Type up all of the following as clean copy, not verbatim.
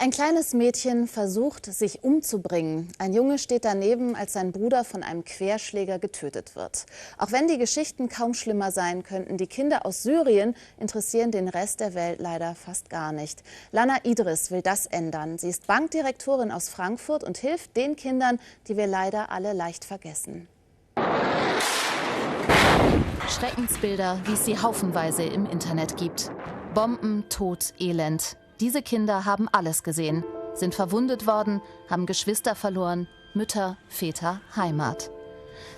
Ein kleines Mädchen versucht, sich umzubringen. Ein Junge steht daneben, als sein Bruder von einem Querschläger getötet wird. Auch wenn die Geschichten kaum schlimmer sein könnten, die Kinder aus Syrien interessieren den Rest der Welt leider fast gar nicht. Lana Idris will das ändern. Sie ist Bankdirektorin aus Frankfurt und hilft den Kindern, die wir leider alle leicht vergessen. Schreckensbilder, wie es sie haufenweise im Internet gibt. Bomben, Tod, Elend. Diese Kinder haben alles gesehen, sind verwundet worden, haben Geschwister verloren, Mütter, Väter, Heimat.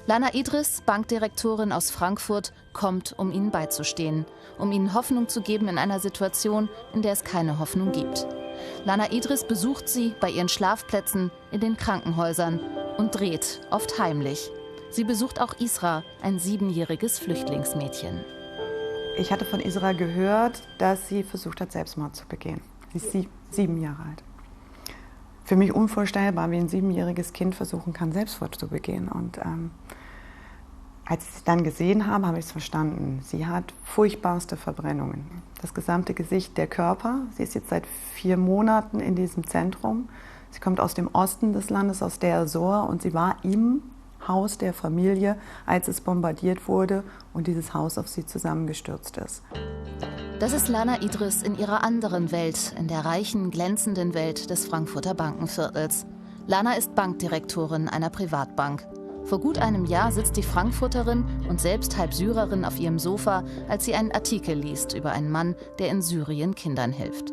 Lana Idris, Bankdirektorin aus Frankfurt, kommt, um ihnen beizustehen, um ihnen Hoffnung zu geben in einer Situation, in der es keine Hoffnung gibt. Lana Idris besucht sie bei ihren Schlafplätzen, in den Krankenhäusern und dreht, oft heimlich. Sie besucht auch Isra, ein 7-jähriges Flüchtlingsmädchen. Ich hatte von Isra gehört, dass sie versucht hat, Selbstmord zu begehen. Sie ist 7 Jahre alt. Für mich unvorstellbar, wie ein 7-jähriges Kind versuchen kann, Selbstmord zu begehen. Und als ich sie dann gesehen habe, habe ich es verstanden. Sie hat furchtbarste Verbrennungen. Das gesamte Gesicht, der Körper. Sie ist jetzt seit 4 Monaten in diesem Zentrum. Sie kommt aus dem Osten des Landes, aus der Azor, und sie war im Haus der Familie, als es bombardiert wurde und dieses Haus auf sie zusammengestürzt ist. Das ist Lana Idris in ihrer anderen Welt, in der reichen, glänzenden Welt des Frankfurter Bankenviertels. Lana ist Bankdirektorin einer Privatbank. Vor gut einem Jahr sitzt die Frankfurterin und selbst halb Syrerin auf ihrem Sofa, als sie einen Artikel liest über einen Mann, der in Syrien Kindern hilft.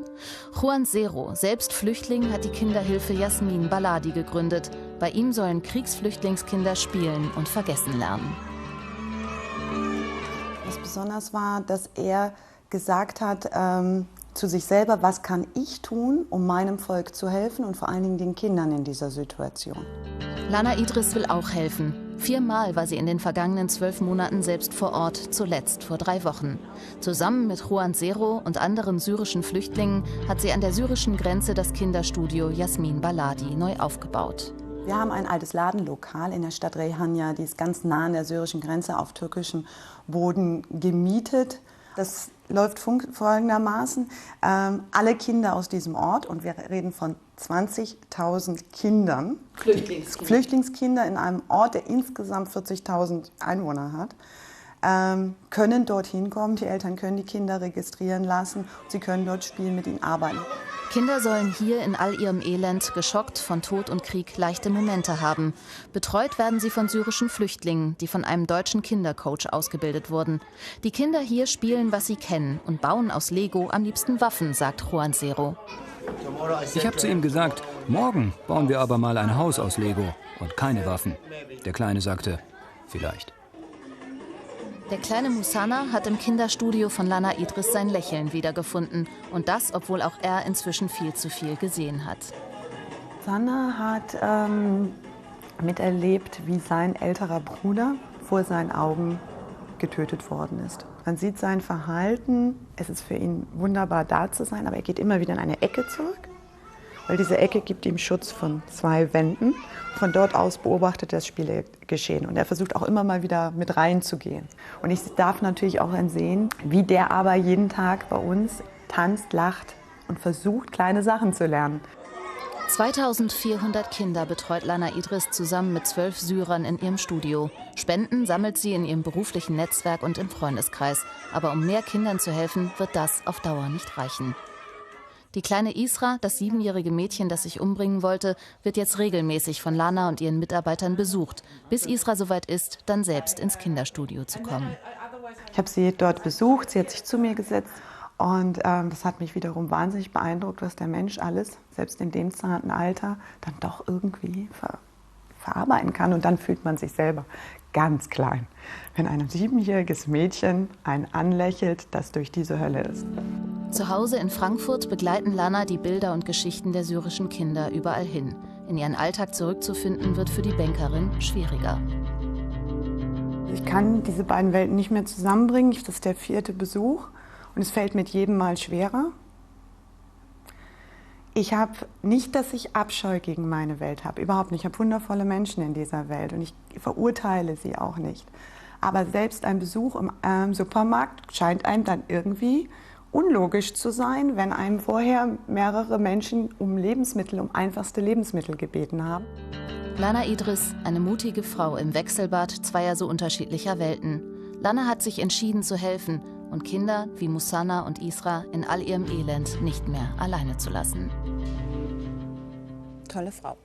Juan Zero, selbst Flüchtling, hat die Kinderhilfe Yasmin Baladi gegründet. Bei ihm sollen Kriegsflüchtlingskinder spielen und vergessen lernen. Was besonders war, dass er gesagt hat zu sich selber, was kann ich tun, um meinem Volk zu helfen und vor allen Dingen den Kindern in dieser Situation. Lana Idris will auch helfen. 4-mal war sie in den vergangenen 12 Monaten selbst vor Ort, zuletzt vor 3 Wochen. Zusammen mit Juan Zero und anderen syrischen Flüchtlingen hat sie an der syrischen Grenze das Kinderstudio Yasmin Baladi neu aufgebaut. Wir haben ein altes Ladenlokal in der Stadt Reyhanlı, die ist ganz nah an der syrischen Grenze auf türkischem Boden gemietet. Das läuft folgendermaßen. Alle Kinder aus diesem Ort, und wir reden von 20.000 Kindern, Flüchtlingskinder in einem Ort, der insgesamt 40.000 Einwohner hat, können dorthin kommen. Die Eltern können die Kinder registrieren lassen. Sie können dort spielen, mit ihnen arbeiten. Kinder sollen hier in all ihrem Elend, geschockt von Tod und Krieg, leichte Momente haben. Betreut werden sie von syrischen Flüchtlingen, die von einem deutschen Kindercoach ausgebildet wurden. Die Kinder hier spielen, was sie kennen, und bauen aus Lego am liebsten Waffen, sagt Juan Zero. Ich habe zu ihm gesagt, morgen bauen wir aber mal ein Haus aus Lego und keine Waffen. Der Kleine sagte, vielleicht. Der kleine Musana hat im Kinderstudio von Lana Idris sein Lächeln wiedergefunden. Und das, obwohl auch er inzwischen viel zu viel gesehen hat. Sana hat miterlebt, wie sein älterer Bruder vor seinen Augen getötet worden ist. Man sieht sein Verhalten. Es ist für ihn wunderbar, da zu sein, aber er geht immer wieder in eine Ecke zurück. Weil diese Ecke gibt ihm Schutz von 2 Wänden. Von dort aus beobachtet er das Spielgeschehen. Und er versucht auch immer mal wieder mit reinzugehen. Und ich darf natürlich auch sehen, wie der aber jeden Tag bei uns tanzt, lacht und versucht, kleine Sachen zu lernen. 2400 Kinder betreut Lana Idris zusammen mit 12 Syrern in ihrem Studio. Spenden sammelt sie in ihrem beruflichen Netzwerk und im Freundeskreis. Aber um mehr Kindern zu helfen, wird das auf Dauer nicht reichen. Die kleine Isra, das 7-jährige Mädchen, das sich umbringen wollte, wird jetzt regelmäßig von Lana und ihren Mitarbeitern besucht, bis Isra soweit ist, dann selbst ins Kinderstudio zu kommen. Ich habe sie dort besucht, sie hat sich zu mir gesetzt und das hat mich wiederum wahnsinnig beeindruckt, was der Mensch alles, selbst in dem zarten Alter, dann doch irgendwie verarbeiten kann. Und dann fühlt man sich selber ganz klein, wenn ein 7-jähriges Mädchen einen anlächelt, das durch diese Hölle ist. Zu Hause in Frankfurt begleiten Lana die Bilder und Geschichten der syrischen Kinder überall hin. In ihren Alltag zurückzufinden, wird für die Bankerin schwieriger. Ich kann diese beiden Welten nicht mehr zusammenbringen. Das ist der 4. Besuch und es fällt mit jedem Mal schwerer. Ich habe nicht, dass ich Abscheu gegen meine Welt habe, überhaupt nicht. Ich habe wundervolle Menschen in dieser Welt und ich verurteile sie auch nicht. Aber selbst ein Besuch im Supermarkt scheint einem dann irgendwie, unlogisch zu sein, wenn einem vorher mehrere Menschen um Lebensmittel, um einfachste Lebensmittel gebeten haben. Lana Idris, eine mutige Frau im Wechselbad zweier so unterschiedlicher Welten. Lana hat sich entschieden zu helfen und Kinder wie Musanna und Isra in all ihrem Elend nicht mehr alleine zu lassen. Tolle Frau.